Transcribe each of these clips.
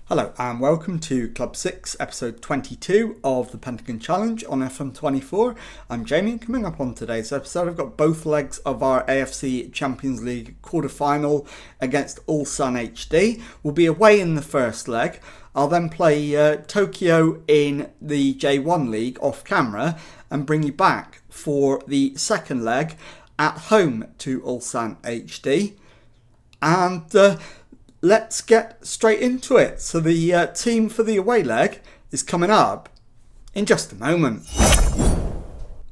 Hello and welcome to Club 6, episode 22 of the Pentagon Challenge on FM24. I'm Jamie. Coming up on today's episode, I've got both legs of our AFC Champions League quarter-final against Ulsan HD. We'll be away in the first leg. I'll then play Tokyo in the J1 League off camera and bring you back for the second leg at home to Ulsan HD. And let's get straight into it. So the team for the away leg is coming up in just a moment.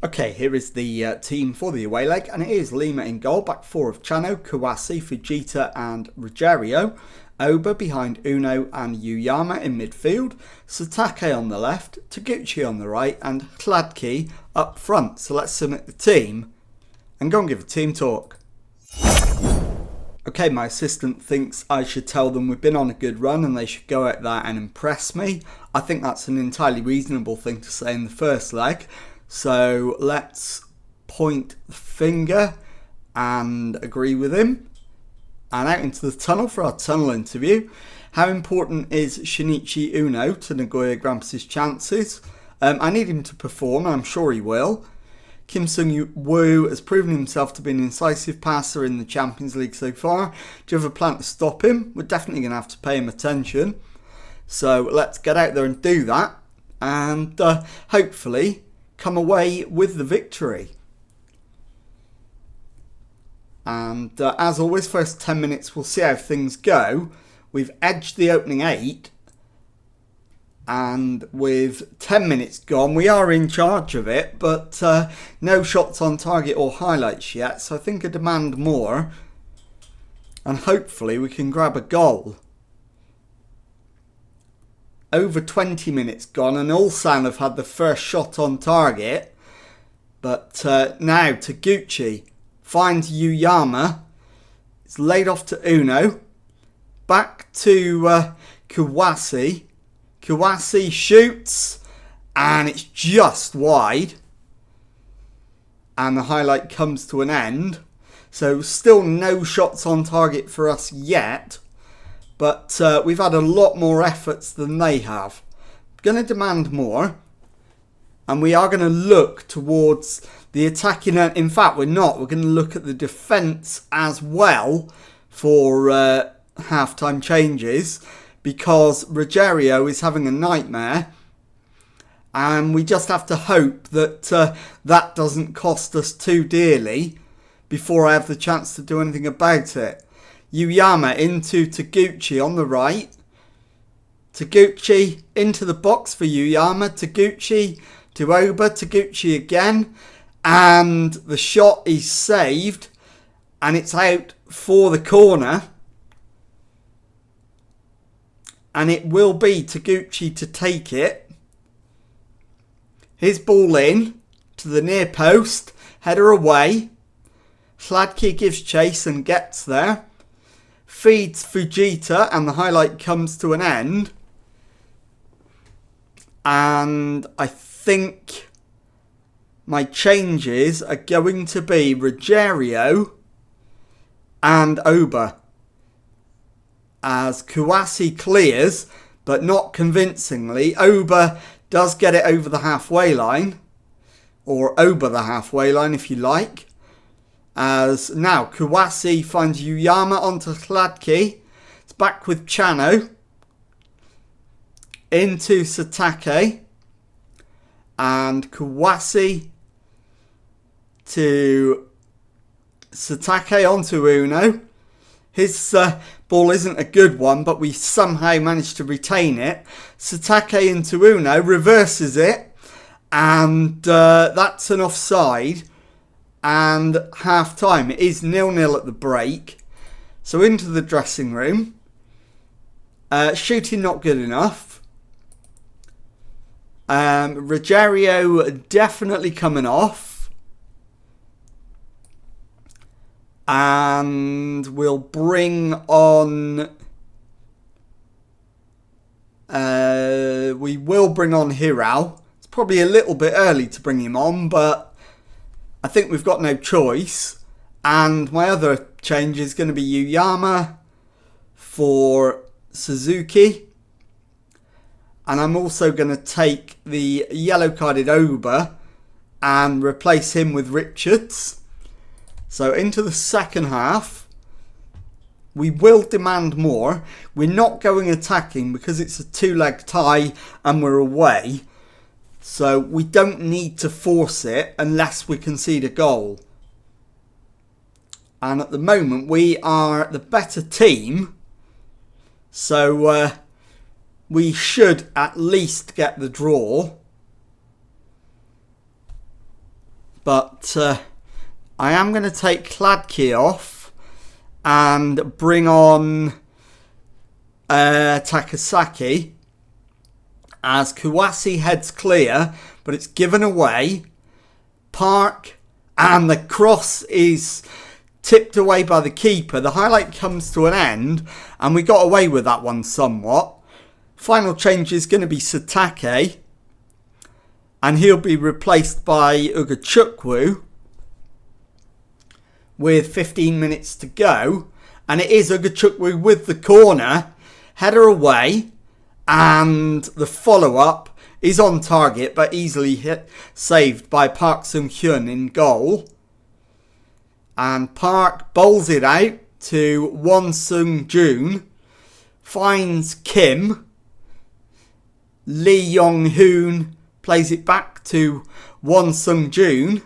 Okay, here is the team for the away leg, and it is Lima in goal, back four of Chano, Kawase, Fujita and Rogerio. Oba behind Uno and Yuyama in midfield, Satake on the left, Taguchi on the right and Hladki up front. So let's submit the team and go and give a team talk. Okay, my assistant thinks I should tell them we've been on a good run and they should go out there and impress me. I think that's an entirely reasonable thing to say in the first leg. So let's point the finger and agree with him. And out into the tunnel for our tunnel interview. How important is Shinichi Uno to Nagoya Grampus' chances? I need him to perform, and I'm sure he will. Kim Sung-woo has proven himself to be an incisive passer in the Champions League so far. Do you have a plan to stop him? We're definitely going to have to pay him attention. So let's get out there and do that. And hopefully come away with the victory. And as always, first 10 minutes we'll see how things go. We've edged the opening 8. And with 10 minutes gone, we are in charge of it. But no shots on target or highlights yet. So I think I demand more. And hopefully we can grab a goal. Over 20 minutes gone. And Ulsan have had the first shot on target. But now Taguchi finds Yuyama. It's laid off to Uno. Back to Kawase. Kawase shoots. And it's just wide. And the highlight comes to an end. So still no shots on target for us yet. But we've had a lot more efforts than they have. Going to demand more. And we are going to look towards the attacking. In fact, we're not. We're going to look at the defence as well for half-time changes. Because Rogerio is having a nightmare. And we just have to hope that that doesn't cost us too dearly before I have the chance to do anything about it. Yuyama into Taguchi on the right. Taguchi into the box for Yuyama. Taguchi to Oba. Taguchi again. And the shot is saved. And it's out for the corner. And it will be Taguchi to take it. His ball in to the near post. Header away. Hladki gives chase and gets there. Feeds Fujita and the highlight comes to an end. And I think my changes are going to be Rogerio and Oba. As Kawase clears, but not convincingly. Oba does get it over the halfway line. Or over the halfway line if you like. As now Kawase finds Yuyama onto Hladki. It's back with Chano. Into Satake. And Kawase to Satake onto Uno. His ball isn't a good one, but we somehow managed to retain it. Satake into Uno, reverses it. And that's an offside. And half time. It is 0-0 at the break. So into the dressing room. Shooting not good enough. Rogerio definitely coming off. And we'll bring on... we will bring on Hiral. It's probably a little bit early to bring him on, but I think we've got no choice. And my other change is going to be Uyama for Suzuki. And I'm also going to take the yellow-carded Oba and replace him with Richards. So into the second half, we will demand more. We're not going attacking because it's a 2-leg tie and we're away. So we don't need to force it unless we concede a goal. And at the moment, we are the better team. So we should at least get the draw. But I am going to take Kladki off and bring on Takasaki as Kawasi heads clear, but it's given away. Park, and the cross is tipped away by the keeper. The highlight comes to an end, and we got away with that one somewhat. Final change is going to be Satake, and he'll be replaced by Ugachukwu with 15 minutes to go. And it is Ugachukwu with the corner, header away, and the follow-up is on target but easily saved by Park Sung-hyun in goal. And Park bowls it out to Won Sung-joon, finds Kim. Lee Yong-hoon plays it back to Won Sung-joon.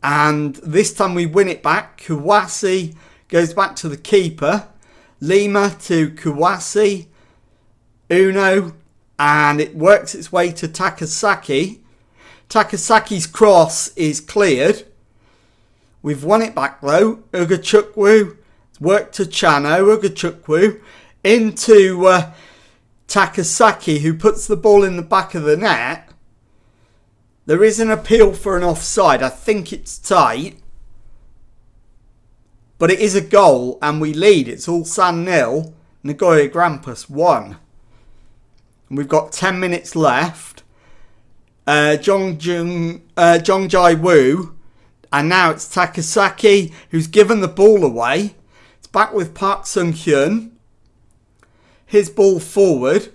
And this time we win it back. Kawasi goes back to the keeper. Lima to Kawasi. Uno. And it works its way to Takasaki. Takasaki's cross is cleared. We've won it back though. Ugachukwu. Worked to Chano. Ugachukwu. Into Takasaki, who puts the ball in the back of the net. There is an appeal for an offside. I think it's tight. But it is a goal and we lead. It's Ulsan 0. Nagoya Grampus 1. And we've got 10 minutes left. Jong Jae-woo. And now it's Takasaki who's given the ball away. It's back with Park Sung-hyun. His ball forward.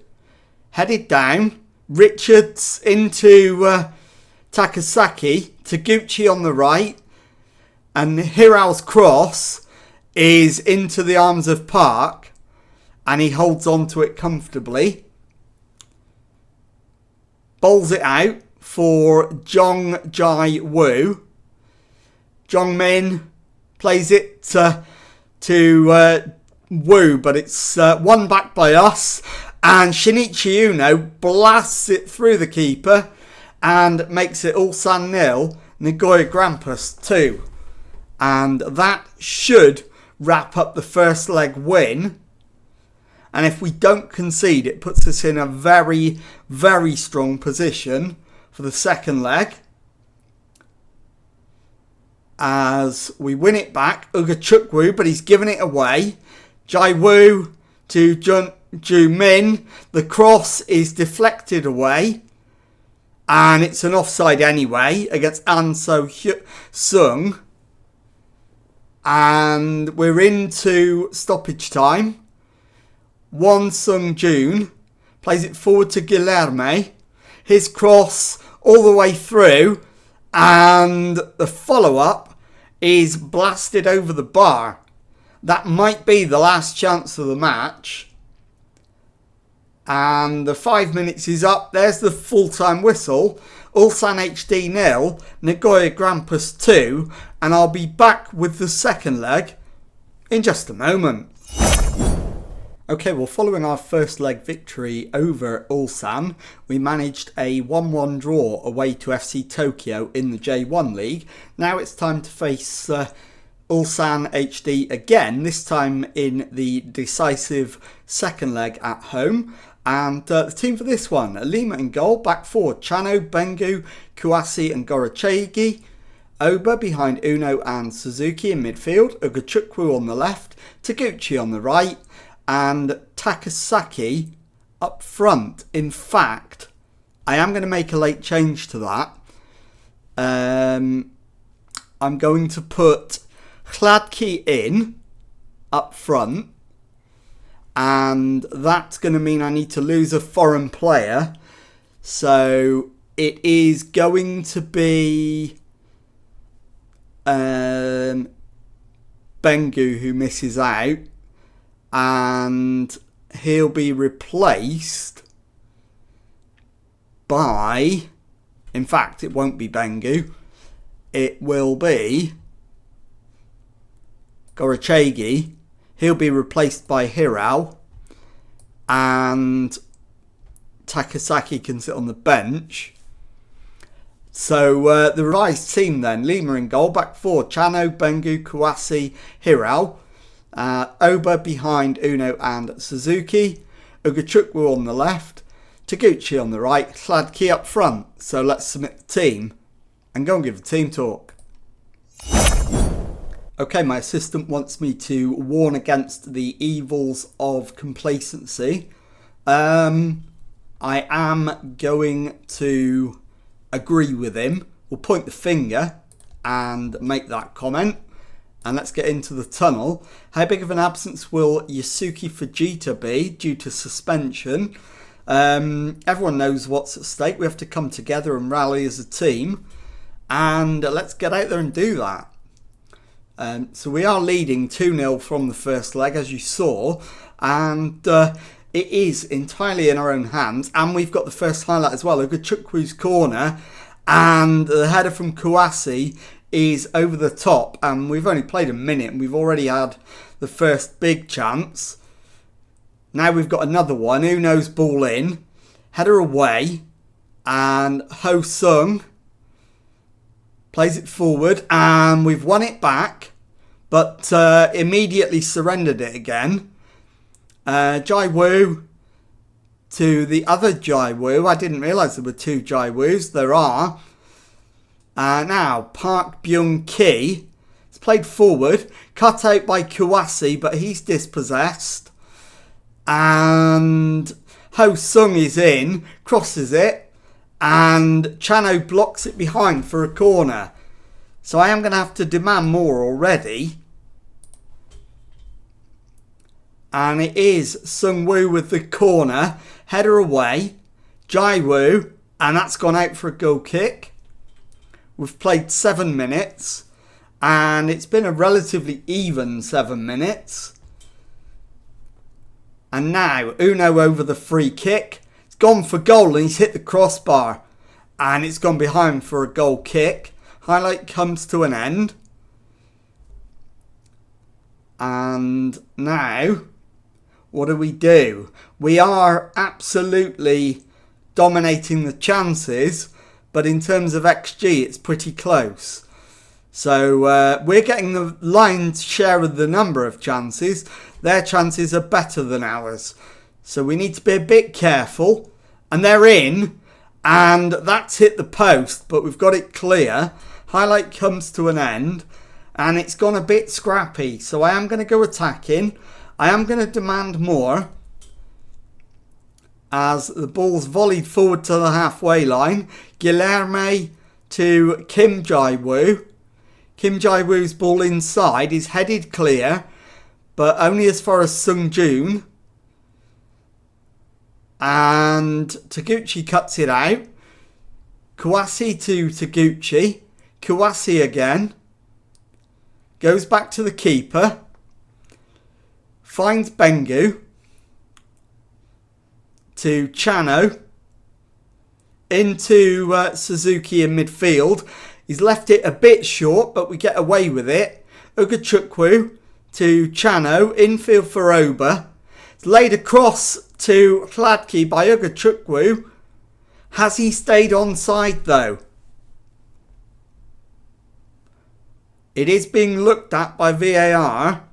Headed down. Richards into Takasaki. Taguchi on the right. And Hiral's cross is into the arms of Park. And he holds on to it comfortably. Bowls it out for Jong Jae-woo. Jong-min plays it to Woo, but it's won back by us. And Shinichi Uno blasts it through the keeper and makes it Ulsan 0, Nagoya Grampus 2. And that should wrap up the first leg win. And if we don't concede, it puts us in a very, very strong position for the second leg. As we win it back, Ugachukwu, but he's given it away. Jae-woo to Ju-min. The cross is deflected away. And it's an offside anyway against An So-sung. And we're into stoppage time. Won Sung-joon plays it forward to Guilherme. His cross all the way through. And the follow-up is blasted over the bar. That might be the last chance of the match. And the 5 minutes is up. There's the full-time whistle. Ulsan HD 0, Nagoya Grampus 2. And I'll be back with the second leg in just a moment. Okay, well, following our first leg victory over Ulsan, we managed a 1-1 draw away to FC Tokyo in the J1 League. Now it's time to face Ulsan HD again, this time in the decisive second leg at home. And the team for this one, Lima in goal, back forward, Chano, Bengu, Kawasi and Gorachegi. Oba behind Uno and Suzuki in midfield, Ugachukwu on the left, Taguchi on the right, and Takasaki up front. In fact, I am going to make a late change to that. I'm going to put Hladky in up front. And that's going to mean I need to lose a foreign player. So it is going to be Bengu who misses out. And he'll be replaced by... In fact, it won't be Bengu. It will be Gorachegi. He'll be replaced by Hirao. And Takasaki can sit on the bench. So the revised team then. Lima in goal. Back four. Chano, Bengu, Kawase, Hirao. Oba behind Uno and Suzuki. Ugachukwu on the left. Taguchi on the right. Hladky up front. So let's submit the team and go and give a team talk. Okay, my assistant wants me to warn against the evils of complacency. I am going to agree with him. We'll point the finger and make that comment. And let's get into the tunnel. How big of an absence will Yasuki Fujita be due to suspension? Everyone knows what's at stake. We have to come together and rally as a team. And let's get out there and do that. So we are leading 2-0 from the first leg, as you saw. And it is entirely in our own hands. And we've got the first highlight as well. Ugochukwu's corner. And the header from Kawase is over the top. And we've only played a minute. And we've already had the first big chance. Now we've got another one. Uno's ball in. Header away. And Ho Sung plays it forward. And we've won it back. But immediately surrendered it again. Jai Woo to the other Jai Woo. I didn't realise there were two Jai Woos. There are. Now, Park Byung Ki. It's played forward. Cut out by Kawase, but he's dispossessed. And Ho Sung is in. Crosses it. And Chano blocks it behind for a corner. So I am going to have to demand more already. And it is Sung Woo with the corner. Header away. Jai Woo. And that's gone out for a goal kick. We've played 7 minutes. And it's been a relatively even 7 minutes. And now Uno over the free kick. It's gone for goal and he's hit the crossbar. And it's gone behind for a goal kick. Highlight comes to an end. And now, what do? We are absolutely dominating the chances. But in terms of XG, it's pretty close. So we're getting the lion's share of the number of chances. Their chances are better than ours. So we need to be a bit careful. And they're in. And that's hit the post. But we've got it clear. Highlight comes to an end. And it's gone a bit scrappy. So I am going to go attacking. I am going to demand more. As the ball's volleyed forward to the halfway line. Guilherme to Kim Jai-woo. Kim Jai-woo's ball inside is headed clear. But only as far as Sung Joon. And Taguchi cuts it out. Kawase to Taguchi. Kawase again. Goes back to the keeper. Finds Bengu. To Chano. Into Suzuki in midfield. He's left it a bit short, but we get away with it. Ugachukwu to Chano. Infield for Oba. It's laid across to Hladky by Ugachukwu. Has he stayed onside though? It is being looked at by VAR.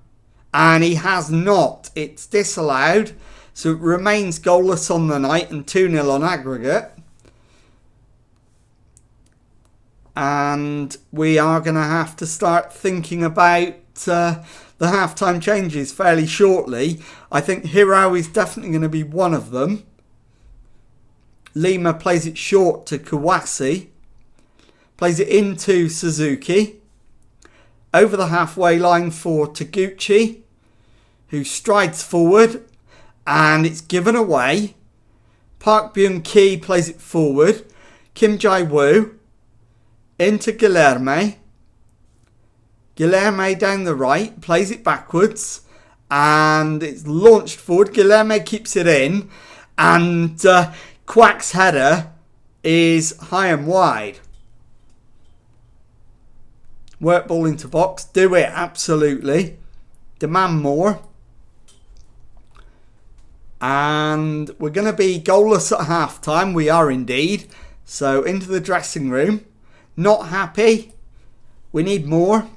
And he has not. It's disallowed. So it remains goalless on the night and 2-0 on aggregate. And we are going to have to start thinking about the halftime changes fairly shortly. I think Hirao is definitely going to be one of them. Lima plays it short to Kawase. Plays it into Suzuki. over the halfway line for Taguchi, who strides forward, and it's given away. Park Byung-ki plays it forward. Kim Jae-woo into Guilherme. Guilherme down the right, plays it backwards, and it's launched forward. Guilherme keeps it in, and Kwak's header is high and wide. Work ball into box. Do it, absolutely. Demand more. And we're going to be goalless at half time. We are indeed. So into the dressing room. Not happy. We need more.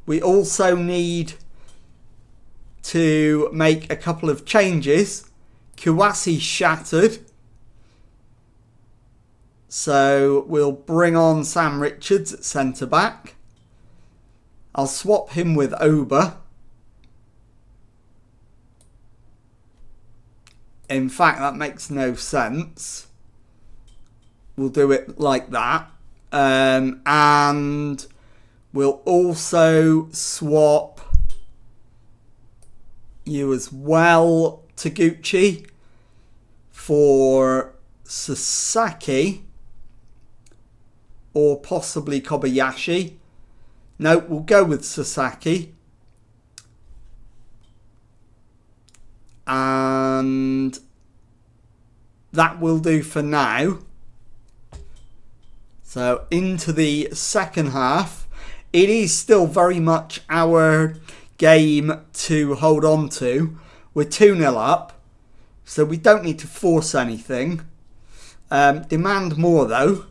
We also need to make a couple of changes. Kouassi shattered. So we'll bring on Sam Richards at centre back. I'll swap him with Oba. In fact, that makes no sense. We'll do it like that. And we'll also swap you as well, Taguchi, for Sasaki or possibly Kobayashi. No, we'll go with Sasaki. And that will do for now. So into the second half. It is still very much our game to hold on to. We're 2-0 up. So we don't need to force anything. Demand more though.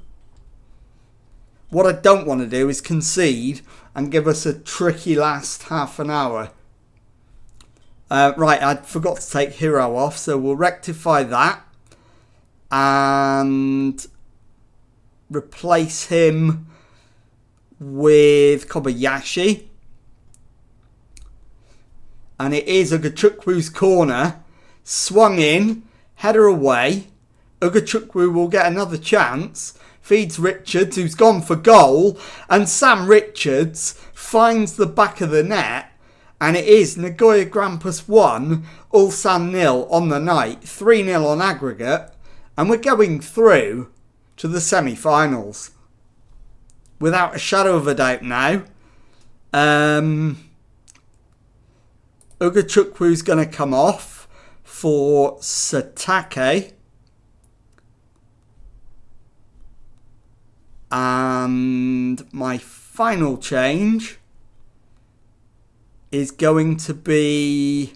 What I don't want to do is concede and give us a tricky last half an hour. Right, I forgot to take Hiro off, so we'll rectify that. And replace him with Kobayashi. And it is Ugachukwu's corner. Swung in, header away. Ugachukwu will get another chance. Feeds Richards, who's gone for goal. And Sam Richards finds the back of the net. And it is Nagoya Grampus 1, Ulsan 0 on the night. 3-0 on aggregate. And we're going through to the semi-finals. Without a shadow of a doubt now. Ugachukwu's going to come off for Satake. And my final change is going to be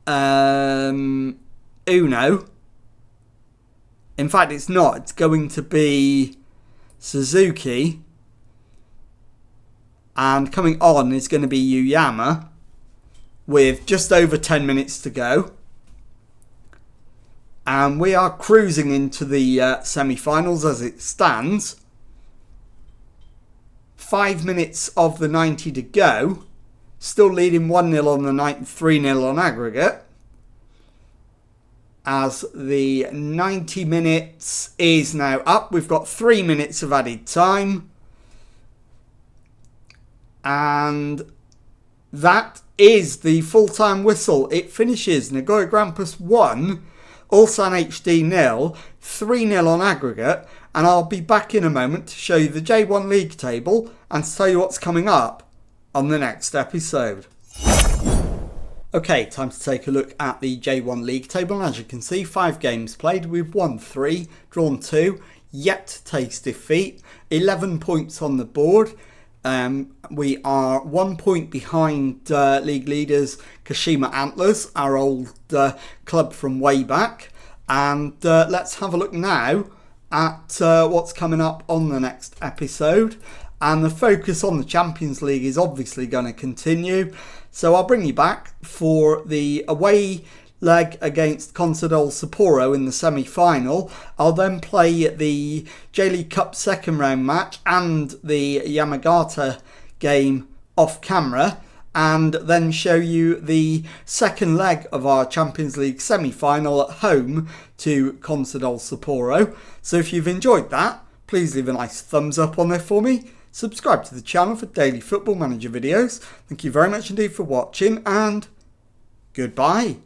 Uno. In fact, it's not. It's going to be Suzuki. And coming on is going to be Uyama with just over 10 minutes to go. And we are cruising into the semi-finals as it stands. 5 minutes of the 90 to go. Still leading 1-0 on the night and 3-0 on aggregate. As the 90 minutes is now up. We've got 3 minutes of added time. And that is the full-time whistle. It finishes Nagoya Grampus 1, Ulsan HD 0, 3-0 on aggregate. And I'll be back in a moment to show you the J1 League table and to tell you what's coming up on the next episode. Okay, time to take a look at the J1 League table. And as you can see, 5 games played. We've won 3, drawn 2, yet to taste defeat. 11 points on the board. We are 1 point behind league leaders Kashima Antlers, our old club from way back. And let's have a look now at what's coming up on the next episode. And the focus on the Champions League is obviously going to continue. So I'll bring you back for the away leg against Consadole Sapporo in the semi-final. I'll then play the J-League Cup second round match and the Yamagata game off camera, and then show you the second leg of our Champions League semi-final at home to Consadole Sapporo. So if you've enjoyed that, please leave a nice thumbs up on there for me. Subscribe to the channel for daily Football Manager videos. Thank you very much indeed for watching, and goodbye.